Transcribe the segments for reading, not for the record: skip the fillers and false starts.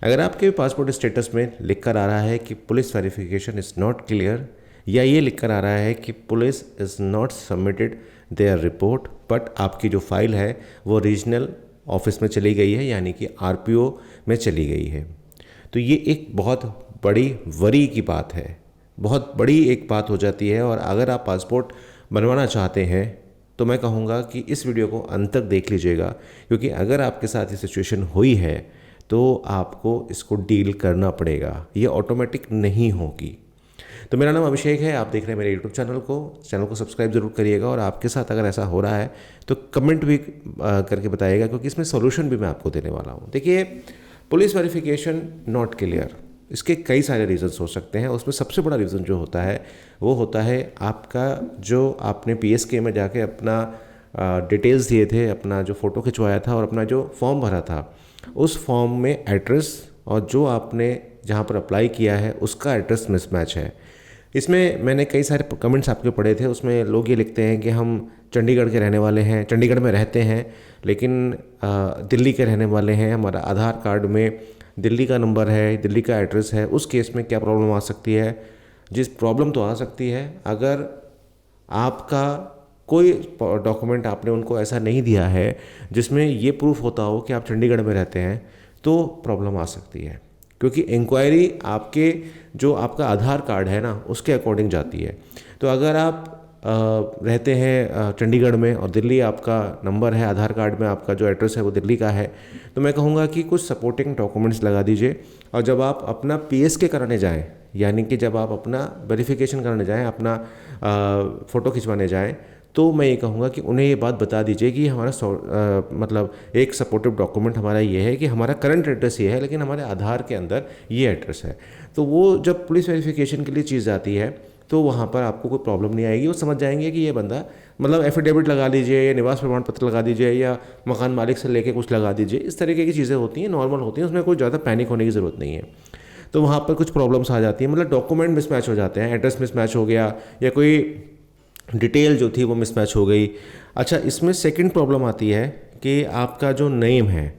अगर आपके passport status में लिख कर आ रहा है कि police verification is not clear, या ये लिख कर आ रहा है कि police is not submitted there report, but आपकी जो फाइल है वो रीजनल ऑफिस में चली गई है, यानी कि आरपीओ में चली गई है, तो ये एक बहुत बड़ी वरी की बात है, बहुत बड़ी एक बात हो जाती है। और अगर आप पासपोर्ट बनवाना चाहते हैं तो मैं कहूँगा कि इस वीडियो को अंत तक देख लीजिएगा, क्योंकि अगर आपके साथ ये सिचुएशन हुई है तो आपको इसको डील करना पड़ेगा, ये ऑटोमेटिक नहीं होगी। तो मेरा नाम अभिषेक है, आप देख रहे हैं मेरे यूट्यूब चैनल को सब्सक्राइब ज़रूर करिएगा, और आपके साथ अगर ऐसा हो रहा है तो कमेंट भी करके बताइएगा, क्योंकि इसमें सोल्यूशन भी मैं आपको देने वाला हूँ। देखिए, पुलिस वेरिफिकेशन नॉट क्लियर, इसके कई सारे रीज़न्स हो सकते हैं। उसमें सबसे बड़ा रीज़न जो होता है वो होता है आपका जो आपने पीएसके में जाके अपना डिटेल्स दिए थे, अपना जो फ़ोटो खिंचवाया था और अपना जो फॉर्म भरा था, उस फॉर्म में एड्रेस और जो आपने जहाँ पर अप्लाई किया है उसका एड्रेस मिसमैच है। इसमें मैंने कई सारे कमेंट्स आपके पढ़े थे, उसमें लोग ये लिखते हैं कि हम चंडीगढ़ के रहने वाले हैं, चंडीगढ़ में रहते हैं, लेकिन दिल्ली के रहने वाले हैं, हमारा आधार कार्ड में दिल्ली का नंबर है, दिल्ली का एड्रेस है। उस केस में क्या प्रॉब्लम आ सकती है? जिस प्रॉब्लम तो आ सकती है, अगर आपका कोई डॉक्यूमेंट आपने उनको ऐसा नहीं दिया है जिसमें ये प्रूफ होता हो कि आप चंडीगढ़ में रहते हैं, तो प्रॉब्लम आ सकती है, क्योंकि इंक्वायरी आपके जो आपका आधार कार्ड है ना उसके अकॉर्डिंग जाती है। तो अगर आप रहते हैं चंडीगढ़ में और दिल्ली आपका नंबर है, आधार कार्ड में आपका जो एड्रेस है वो दिल्ली का है, तो मैं कहूँगा कि कुछ सपोर्टिंग डॉक्यूमेंट्स लगा दीजिए। और जब आप अपना पीएसके कराने जाएं, यानी कि जब आप अपना वेरिफिकेशन कराने जाएं, अपना फ़ोटो खिंचवाने जाएं, तो मैं ये कहूँगा कि उन्हें ये बात बता दीजिए कि हमारा मतलब एक सपोर्टिव डॉक्यूमेंट हमारा ये है कि हमारा करंट एड्रेस ये है, लेकिन हमारे आधार के अंदर ये एड्रेस है। तो वो जब पुलिस वेरिफिकेशन के लिए चीज़ आती है तो वहाँ पर आपको कोई प्रॉब्लम नहीं आएगी, वो समझ जाएंगे कि ये बंदा, मतलब एफिडेविट लगा लीजिए या निवास प्रमाण पत्र लगा दीजिए या मकान मालिक से लेके कुछ लगा दीजिए, इस तरीके की चीज़ें होती हैं, नॉर्मल होती हैं, उसमें कोई ज़्यादा पैनिक होने की ज़रूरत नहीं है। तो वहाँ पर कुछ प्रॉब्लम्स आ जाती हैं, मतलब डॉक्यूमेंट मिसमैच हो जाते हैं, एड्रेस मिसमैच हो गया या कोई डिटेल जो थी वो मिसमैच हो गई। अच्छा, इसमें सेकंड प्रॉब्लम आती है कि आपका जो नेम है,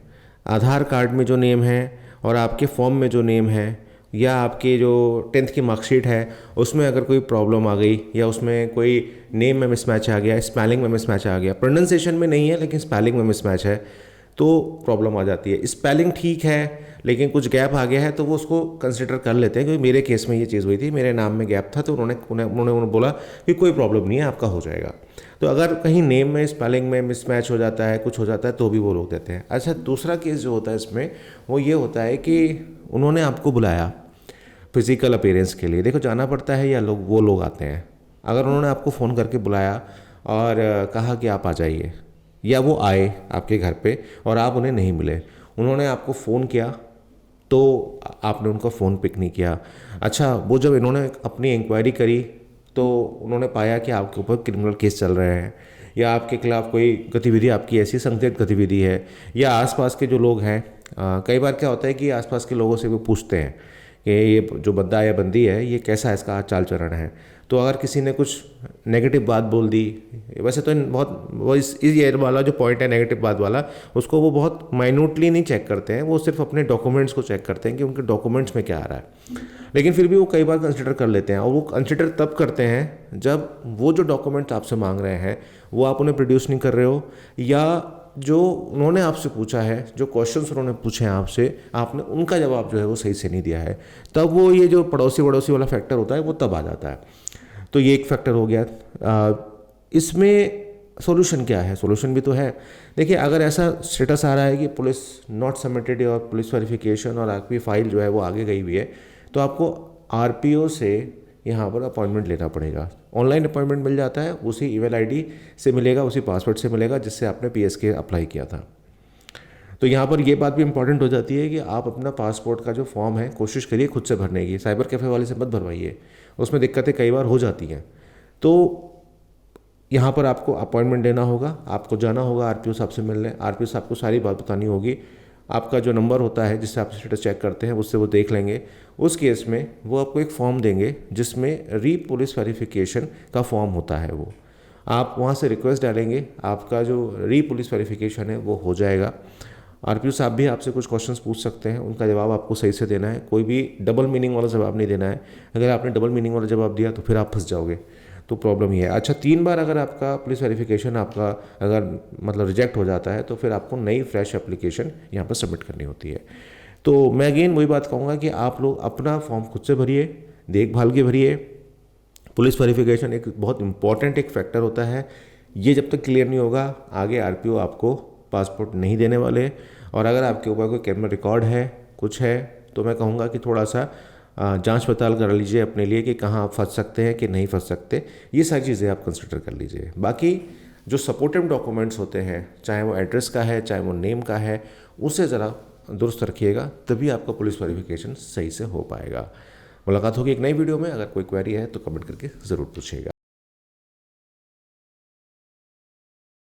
आधार कार्ड में जो नेम है और आपके फॉर्म में जो नेम है, या आपके जो 10th की मार्कशीट है उसमें अगर कोई प्रॉब्लम आ गई, या उसमें कोई नेम में मिसमैच आ गया, स्पेलिंग में मिसमैच आ गया, प्रोनाउंसिएशन में नहीं है लेकिन स्पेलिंग में मिसमैच है, तो प्रॉब्लम आ जाती है। स्पेलिंग ठीक है लेकिन कुछ गैप आ गया है तो वो उसको कंसिडर कर लेते हैं, क्योंकि मेरे केस में ये चीज़ हुई थी, मेरे नाम में गैप था, तो उन्होंने बोला कि कोई प्रॉब्लम नहीं है, आपका हो जाएगा। तो अगर कहीं नेम में स्पेलिंग में मिसमैच हो जाता है, कुछ हो जाता है, तो भी वो रोक देते हैं। अच्छा, दूसरा केस जो होता है इसमें वो ये होता है कि उन्होंने आपको बुलाया फिज़िकल अपीयरेंस के लिए, देखो जाना पड़ता है या वो लोग आते हैं। अगर उन्होंने आपको फ़ोन करके बुलाया और कहा कि आप आ जाइए, या वो आए आपके घर पे और आप उन्हें नहीं मिले, उन्होंने आपको फ़ोन किया तो आपने उनका फ़ोन पिक नहीं किया। अच्छा, वो जब इन्होंने अपनी इंक्वायरी करी तो उन्होंने पाया कि आपके ऊपर क्रिमिनल केस चल रहे हैं, या आपके खिलाफ़ कोई गतिविधि आपकी ऐसी संदिग्ध गतिविधि है, या आसपास के जो लोग हैं, कई बार क्या होता है कि आसपास के लोगों से वो पूछते हैं कि ये जो बंदा या बंदी है ये कैसा है, इसका चाल चलन है। तो अगर किसी ने कुछ नेगेटिव बात बोल दी, वैसे तो बहुत वो इस ये वाला जो पॉइंट है नेगेटिव बात वाला, उसको वो बहुत माइन्यूटली नहीं चेक करते हैं, वो सिर्फ अपने डॉक्यूमेंट्स को चेक करते हैं कि उनके डॉक्यूमेंट्स में क्या आ रहा है। लेकिन फिर भी वो कई बार कंसिडर कर लेते हैं, और वो कंसिडर तब करते हैं जब वो जो डॉक्यूमेंट्स आपसे मांग रहे हैं वो आप उन्हें प्रोड्यूस नहीं कर रहे हो, या जो उन्होंने आपसे पूछा है, जो क्वेश्चंस उन्होंने पूछे हैं आपसे, आपने उनका जवाब जो है वो सही से नहीं दिया है, तब वो ये जो पड़ोसी वड़ोसी वाला फैक्टर होता है वो तब आ जाता है। तो ये एक फैक्टर हो गया। इसमें सॉल्यूशन क्या है? सॉल्यूशन भी तो है। देखिए, अगर ऐसा स्टेटस आ रहा है कि पुलिस नॉट सबमिटेड और पुलिस वेरिफिकेशन और आपकी फ़ाइल जो है वो आगे गई हुई है, तो आपको आरपीओ से यहाँ पर अपॉइंटमेंट लेना पड़ेगा। ऑनलाइन अपॉइंटमेंट मिल जाता है, उसी ईमेल आईडी से मिलेगा, उसी पासवर्ड से मिलेगा जिससे आपने पीएसके अप्लाई किया था। तो यहाँ पर ये बात भी इंपॉर्टेंट हो जाती है कि आप अपना पासपोर्ट का जो फॉर्म है कोशिश करिए खुद से भरने की, साइबर कैफ़े वाले से मत भरवाइए, उसमें दिक्कतें कई बार हो जाती हैं। तो यहाँ पर आपको अपॉइंटमेंट लेना होगा, आपको जाना होगा आरपीओ साहब से मिलने, आरपीओ साहब को सारी बात बतानी होगी। आपका जो नंबर होता है जिससे आप स्टेटस चेक करते हैं उससे वो देख लेंगे। उस केस में वो आपको एक फॉर्म देंगे जिसमें री पुलिस वेरिफिकेशन का फॉर्म होता है, वो आप वहाँ से रिक्वेस्ट डालेंगे, आपका जो री पुलिस वेरिफिकेशन है वो हो जाएगा। आरपीओ साहब भी आपसे कुछ क्वेश्चंस पूछ सकते हैं, उनका जवाब आपको सही से देना है, कोई भी डबल मीनिंग वाला जवाब नहीं देना है। अगर आपने डबल मीनिंग वाला जवाब दिया तो फिर आप फंस जाओगे, तो प्रॉब्लम ही है। अच्छा, 3 बार अगर आपका पुलिस वेरिफिकेशन आपका अगर मतलब रिजेक्ट हो जाता है तो फिर आपको नई फ्रेश एप्लीकेशन यहाँ पर सबमिट करनी होती है। तो मैं अगेन वही बात कहूँगा कि आप लोग अपना फॉर्म खुद से भरिए, देखभाल के भरिए। पुलिस वेरिफिकेशन एक बहुत इंपॉर्टेंट एक फैक्टर होता है, ये जब तक क्लियर नहीं होगा आगे आरपीओ आपको पासपोर्ट नहीं देने वाले। और अगर आपके ऊपर कोई क्रिमिनल रिकॉर्ड है, कुछ है, तो मैं कहूँगा कि थोड़ा सा जांच पड़ताल कर लीजिए अपने लिए कि कहाँ आप फंस सकते हैं कि नहीं फंस सकते। ये सारी चीज़ें आप कंसिडर कर लीजिए। बाकी जो सपोर्टिव डॉक्यूमेंट्स होते हैं, चाहे वो एड्रेस का है चाहे वो नेम का है, उसे ज़रा दुरुस्त रखिएगा, तभी आपका पुलिस वेरिफिकेशन सही से हो पाएगा। मुलाकात होगी एक नई वीडियो में। अगर कोई क्वेरी है तो कमेंट करके ज़रूर पूछिएगा।